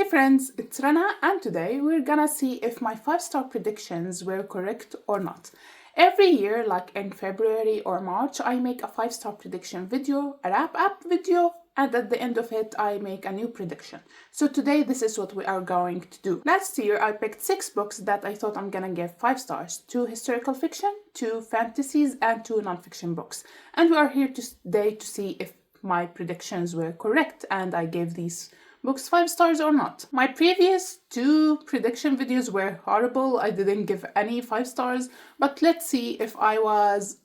friends, it's Rana, and today we're gonna see if my 5-star predictions were correct or not. Every year, like in February or March, I make a 5-star prediction video, a wrap-up video, and at the end of it, I make a new prediction. So today, this is what we are going to do. Last year, I picked 6 books that I thought I'm gonna give 5 stars. 2 historical fiction, 2 fantasies, and 2 non-fiction books. And we are here today to see if my predictions were correct and I gave these books 5 stars or not. My previous 2 prediction videos were horrible. I didn't give any 5 stars, but let's see if I was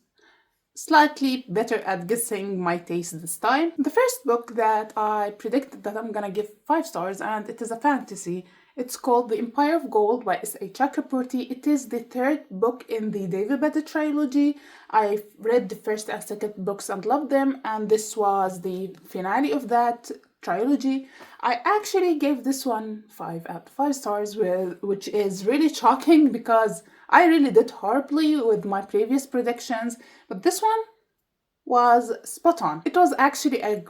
slightly better at guessing my taste this time. The first book that I predicted that I'm gonna give 5 stars, and it is a fantasy. It's called The Empire of Gold by S.A. Chakraborty. It is the 3rd book in the David Bede trilogy. I read the first and second books and loved them, and this was the finale of that trilogy. I actually gave this one 5 out of 5 stars, which is really shocking because I really did horribly with my previous predictions, but this one was spot on. It was actually a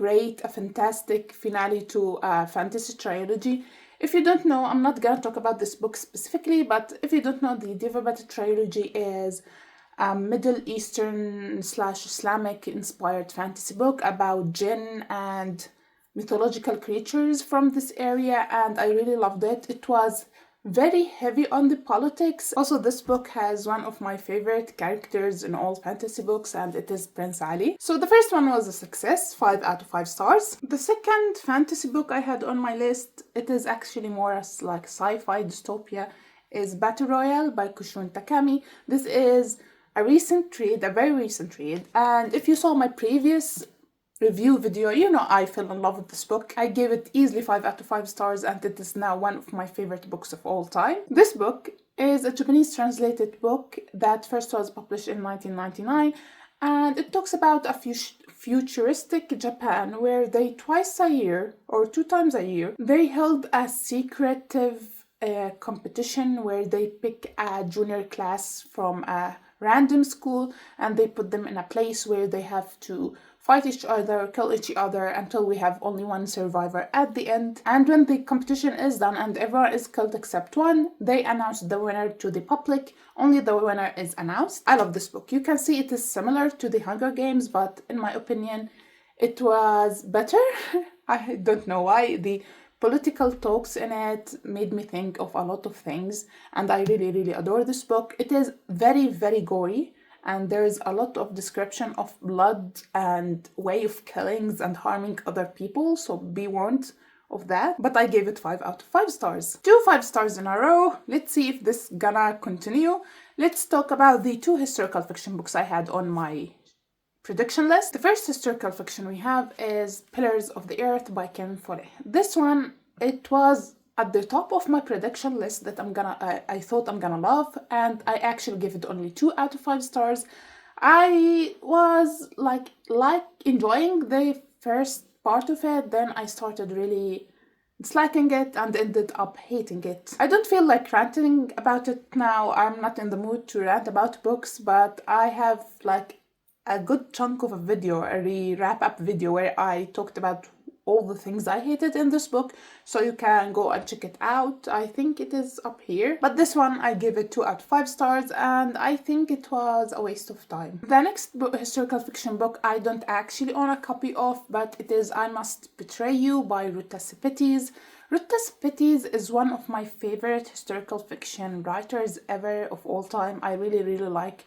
fantastic finale to a fantasy trilogy. If you don't know, I'm not gonna talk about this book specifically, but if you don't know, the David Bede trilogy is a Middle Eastern / Islamic inspired fantasy book about jinn and mythological creatures from this area, and I really loved it. It was very heavy on the politics. Also, this book has one of my favorite characters in all fantasy books, and it is Prince Ali. So the first one was a success, 5 out of 5 stars. The second fantasy book I had on my list, it is actually more as like sci-fi dystopia, is Battle Royale by Kushun Takami. This is a recent read, a very recent read, and if you saw my previous review video, you know I fell in love with this book. I gave it easily 5 out of 5 stars, and it is now one of my favorite books of all time. This book is a Japanese translated book that first was published in 1999, and it talks about a futuristic Japan where they twice a year or 2 times a year they held a secretive competition where they pick a junior class from a random school and they put them in a place where they have to fight each other, kill each other until we have only one survivor at the end. And when the competition is done and everyone is killed except one, they announce the winner to the public. Only the winner is announced. I love this book. You can see it is similar to the Hunger Games, but in my opinion, it was better. I don't know why. The political talks in it made me think of a lot of things, and I really, really adore this book. It is very, very gory, and there's a lot of description of blood and way of killings and harming other people, so be warned of that. But I gave it 5 out of 5 stars. 2 5 stars in a row. Let's see if this gonna continue. Let's talk about the 2 historical fiction books I had on my prediction list. The first historical fiction we have is Pillars of the Earth by Ken Follett. This one, it was at the top of my prediction list that I thought I'm gonna love, and I actually gave it only 2 out of 5 stars. I was like enjoying the first part of it, then I started really disliking it and ended up hating it. I don't feel like ranting about it now. I'm not in the mood to rant about books, but I have like a good chunk of a video, a wrap-up video where I talked about all the things I hated in this book, so you can go and check it out. I think it is up here. But this one, I give it 2 out of 5 stars, and I think it was a waste of time. The next historical fiction book I don't actually own a copy of, but it is I Must Betray You by Ruta Sepetys. Ruta Sepetys is one of my favorite historical fiction writers ever of all time. I really, really like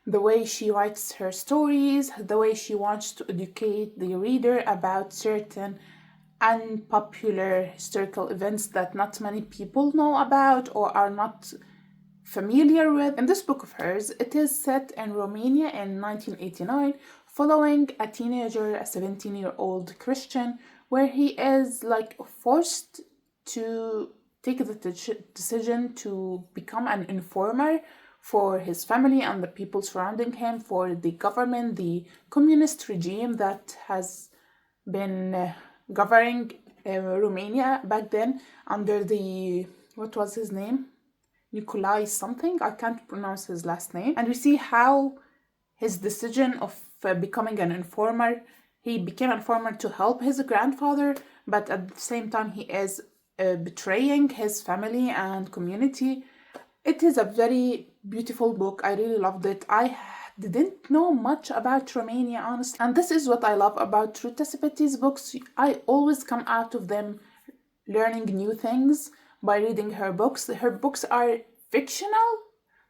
the way she writes her stories, the way she wants to educate the reader about certain unpopular historical events that not many people know about or are not familiar with. In this book of hers, it is set in Romania in 1989, following a teenager, a 17-year-old Christian, where he is like forced to take the decision to become an informer for his family and the people surrounding him, for the government, the communist regime that has been governing Romania back then under the, what was his name? Nikolai something, I can't pronounce his last name. And we see how his decision of becoming an informer, he became an informer to help his grandfather, but at the same time he is betraying his family and community. It is a very beautiful book. I really loved it. I didn't know much about Romania, honestly. And this is what I love about Ruta Sepeti's books. I always come out of them learning new things by reading her books. Her books are fictional,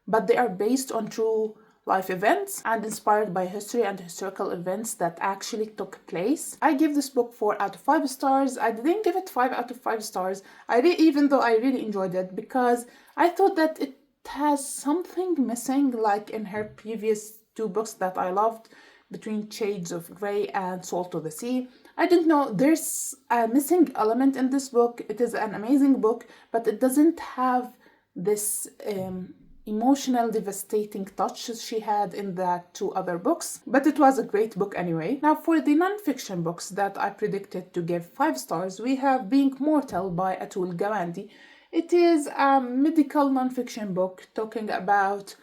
but they are based on true life events and inspired by history and historical events that actually took place. I give this book 4 out of 5 stars. I didn't give it 5 out of 5 stars, even though I really enjoyed it, because I thought that it has something missing, like in her previous 2 books that I loved, Between Shades of Grey and Salt of the Sea. I don't know, there's a missing element in this book. It is an amazing book, but it doesn't have this emotional, devastating touch she had in the 2 other books. But it was a great book anyway. Now, for the non-fiction books that I predicted to give 5 stars, we have Being Mortal by Atul Gawande. It is a medical non-fiction book talking about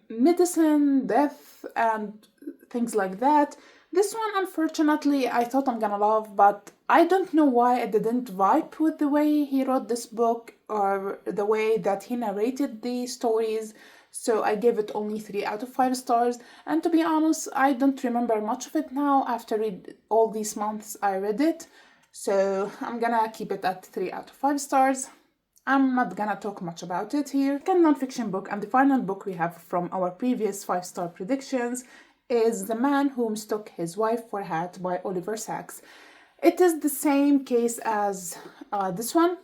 medicine, death, and things like that. This one, unfortunately, I thought I'm gonna love, but I don't know why I didn't vibe with the way he wrote this book or the way that he narrated the stories. So I gave it only 3 out of 5 stars. And to be honest, I don't remember much of it now after all these months I read it. So I'm gonna keep it at 3 out of 5 stars. I'm not gonna talk much about it here. Second non-fiction book and the final book we have from our previous 5-star predictions is The Man Who Mistook His Wife for a Hat by Oliver Sacks. It is the same case as this one,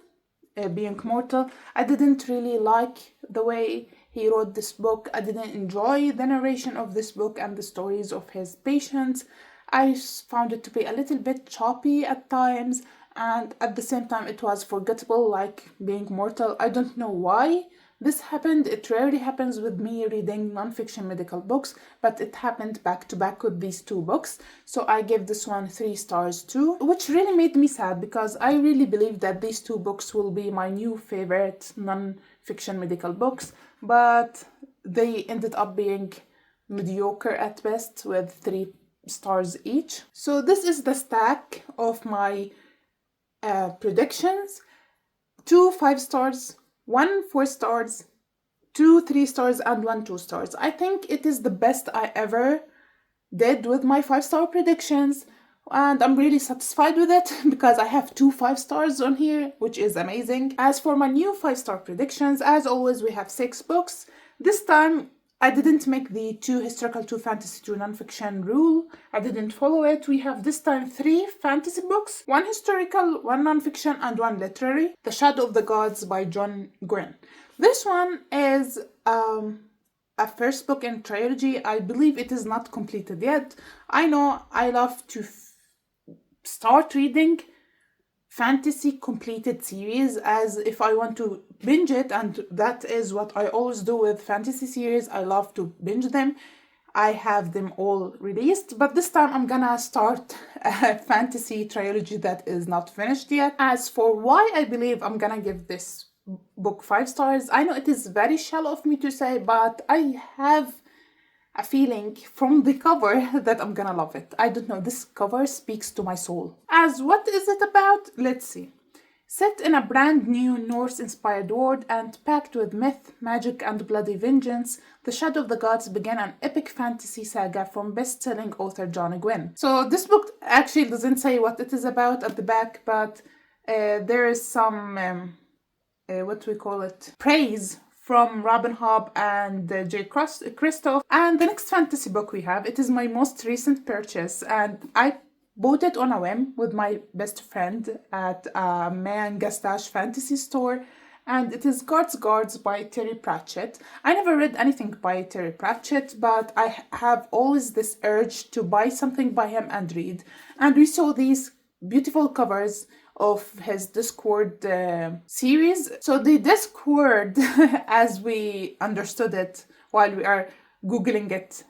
Being Mortal. I didn't really like the way he wrote this book. I didn't enjoy the narration of this book and the stories of his patients. I found it to be a little bit choppy at times, and at the same time it was forgettable, like Being Mortal. I don't know why this happened. It rarely happens with me reading non-fiction medical books, but it happened back to back with these 2 books. So I gave this one 3 stars too, which really made me sad because I really believe that these 2 books will be my new favorite non-fiction medical books, but they ended up being mediocre at best with 3 stars each. So this is the stack of my predictions: 2 5 stars, 1 4 stars, 2 3 stars, and 1 2 stars. I think it is the best I ever did with my 5-star predictions, and I'm really satisfied with it because I have 2 5 stars on here, which is amazing. As for my new 5-star predictions, as always, we have 6 books. This time I didn't make the 2 historical, 2 fantasy, 2 non-fiction rule. I didn't follow it. We have this time 3 fantasy books, 1 historical, 1 non-fiction, and 1 literary. The Shadow of the Gods by John Gwynne. This one is a first book in trilogy. I believe it is not completed yet. I know I love to start reading fantasy completed series as if I want to binge it, and that is what I always do with fantasy series. I love to binge them. I have them all released, but this time I'm gonna start a fantasy trilogy that is not finished yet. As for why I believe I'm gonna give this book 5 stars, I know it is very shallow of me to say, but I have a feeling from the cover that I'm gonna love it. I don't know, this cover speaks to my soul. As what is it about? Let's see. Set in a brand new Norse-inspired world and packed with myth, magic, and bloody vengeance, The Shadow of the Gods began an epic fantasy saga from best-selling author John Gwynne. So this book actually doesn't say what it is about at the back, but there is some, praise from Robin Hobb and J. Christoph. And the next fantasy book we have, it is my most recent purchase, and I bought it on a whim with my best friend at a manga / fantasy store, and it is Guards by Terry Pratchett. I never read anything by Terry Pratchett, but I have always this urge to buy something by him and read. And we saw these beautiful covers of his Discord series. So the Discord, as we understood it while we are Googling it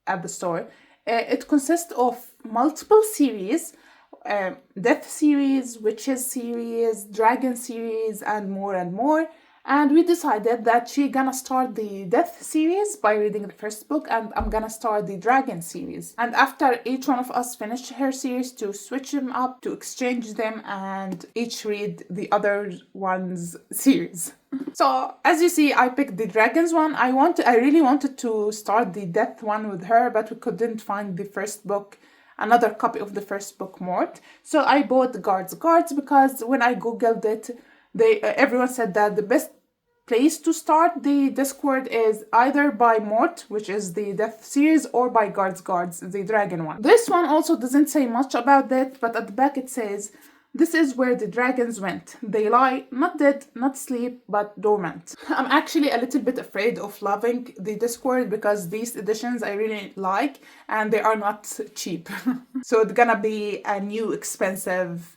at the store, it consists of multiple series, Death series, Witches series, Dragon series, and more and more. And we decided that she's gonna start the Death series by reading the first book, and I'm gonna start the Dragon series. And after each one of us finish her series, to switch them up, to exchange them, and each read the other one's series. So as you see, I picked the Dragons one. I really wanted to start the Death one with her, but we couldn't find the first book, another copy of the first book, Mort. So I bought Guards because when I googled it, everyone said that the best place to start the Discord is either by Mort, which is the Death series, or by Guards, the Dragon one. This one also doesn't say much about that, but at the back it says, "This is where the dragons went. They lie, not dead, not asleep, but dormant." I'm actually a little bit afraid of loving the Discord because these editions I really like and they are not cheap. So it's gonna be a new expensive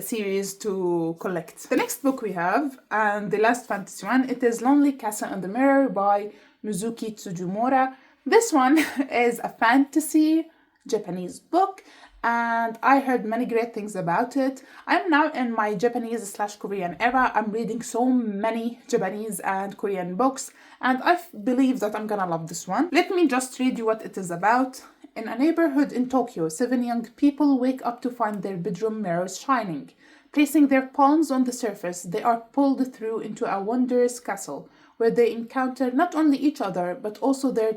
series to collect. The next book we have, and the last fantasy one, it is Lonely Castle in the Mirror by Mizuki Tsujimura. This one is a fantasy Japanese book, and I heard many great things about it. I'm now in my Japanese/Korean era. I'm reading so many Japanese and Korean books, and I believe that I'm gonna love this one. Let me just read you what it is about. In a neighborhood in Tokyo, 7 young people wake up to find their bedroom mirrors shining. Placing their palms on the surface, they are pulled through into a wondrous castle, where they encounter not only each other, but also their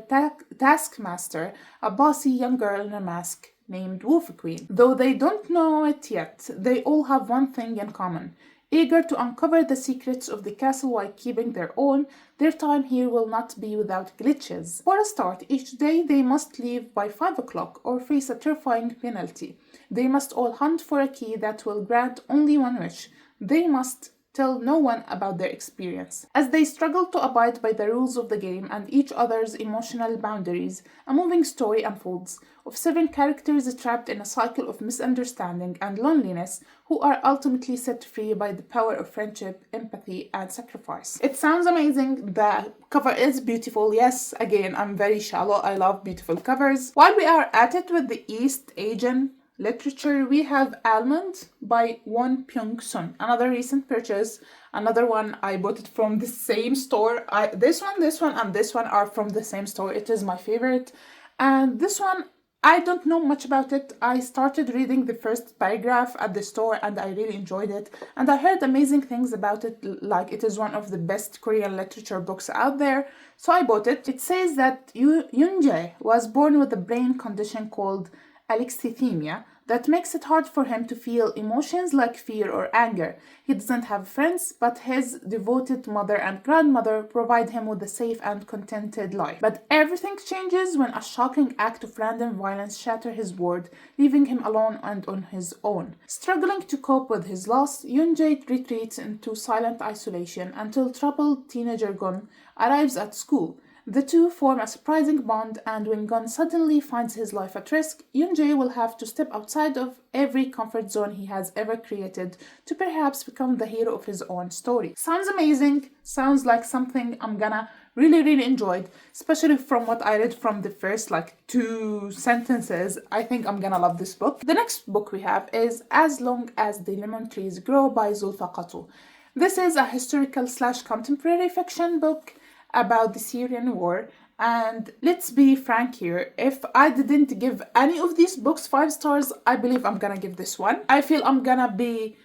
taskmaster, a bossy young girl in a mask named Wolf Queen. Though they don't know it yet, they all have one thing in common. Eager to uncover the secrets of the castle while keeping their own, their time here will not be without glitches. For a start, each day they must leave by 5 o'clock or face a terrifying penalty. They must all hunt for a key that will grant only one wish. They must tell no one about their experience. As they struggle to abide by the rules of the game and each other's emotional boundaries, a moving story unfolds of 7 characters trapped in a cycle of misunderstanding and loneliness who are ultimately set free by the power of friendship, empathy, and sacrifice. It sounds amazing. The cover is beautiful. Yes, again, I'm very shallow. I love beautiful covers. While we are at it with the East Asian literature, we have Almond by Won Pyung-sun, another recent purchase. Another one, I bought it from the same store. This one, and this one are from the same store. It is my favorite. And this one, I don't know much about it. I started reading the first paragraph at the store and I really enjoyed it. And I heard amazing things about it, like it is one of the best Korean literature books out there. So I bought it. It says that Yoon-jae was born with a brain condition called alexithymia that makes it hard for him to feel emotions like fear or anger. He doesn't have friends, but his devoted mother and grandmother provide him with a safe and contented life. But everything changes when a shocking act of random violence shatters his world, leaving him alone and on his own. Struggling to cope with his loss, Yoon-jae retreats into silent isolation until troubled teenager Gun arrives at school. The two form a surprising bond, and when Gun suddenly finds his life at risk, Yoon-jae will have to step outside of every comfort zone he has ever created to perhaps become the hero of his own story. Sounds amazing. Sounds like something I'm gonna really enjoy, especially from what I read from the first 2 sentences. I think I'm gonna love this book. The next book we have is As Long as the Lemon Trees Grow by Zulfa Qatu. This is a historical/contemporary fiction book about the Syrian war, and let's be frank here, if I didn't give any of these books 5 stars, I believe I'm gonna give this one. I feel I'm gonna be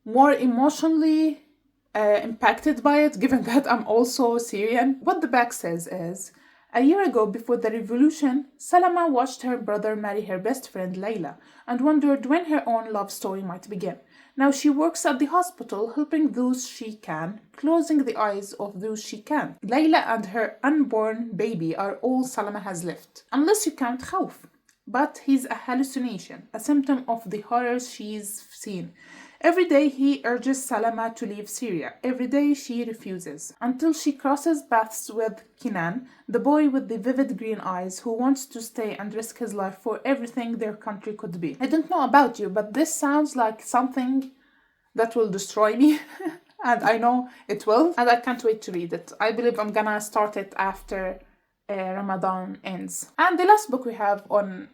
more emotionally impacted by it, given that I'm also Syrian. What the back says is, a year ago, before the revolution, Salama watched her brother marry her best friend Layla and wondered when her own love story might begin. Now she works at the hospital, helping those she can, closing the eyes of those she can't. Layla and her unborn baby are all Salama has left, unless you count Khawf. But he's a hallucination, a symptom of the horrors she's seen. Every day he urges Salama to leave Syria. Every day she refuses, until she crosses paths with Kinan, the boy with the vivid green eyes who wants to stay and risk his life for everything their country could be. I don't know about you, but this sounds like something that will destroy me. And I know it will, and I can't wait to read it. I believe I'm gonna start it after Ramadan ends. And the last book we have on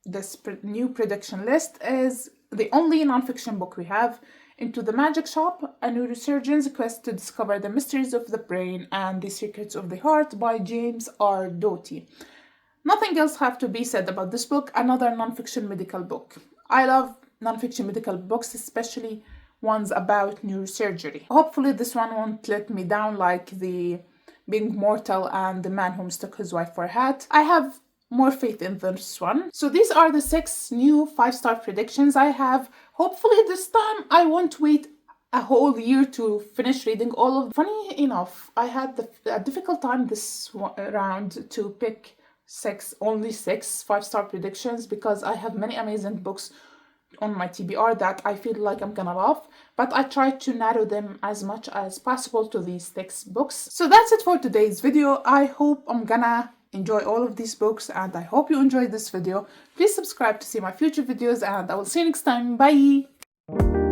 this new prediction list is the only nonfiction book we have. Into the Magic Shop, a neurosurgeon's quest to discover the mysteries of the brain and the secrets of the heart by James R. Doty. Nothing else have to be said about this book, another nonfiction medical book. I love nonfiction medical books, especially ones about neurosurgery. Hopefully this one won't let me down like the Being Mortal and The Man Who Mistook His Wife for a Hat. I have more faith in this one. So these are the 6 new 5-star predictions I have. Hopefully this time I won't wait a whole year to finish reading all of them. Funny enough, I had a difficult time this round to pick only 6 5-star predictions because I have many amazing books on my TBR that I feel like I'm gonna love, but I tried to narrow them as much as possible to these 6 books. So that's it for today's video. I hope I'm gonna enjoy all of these books, and I hope you enjoyed this video. Please subscribe to see my future videos, and I will see you next time. Bye!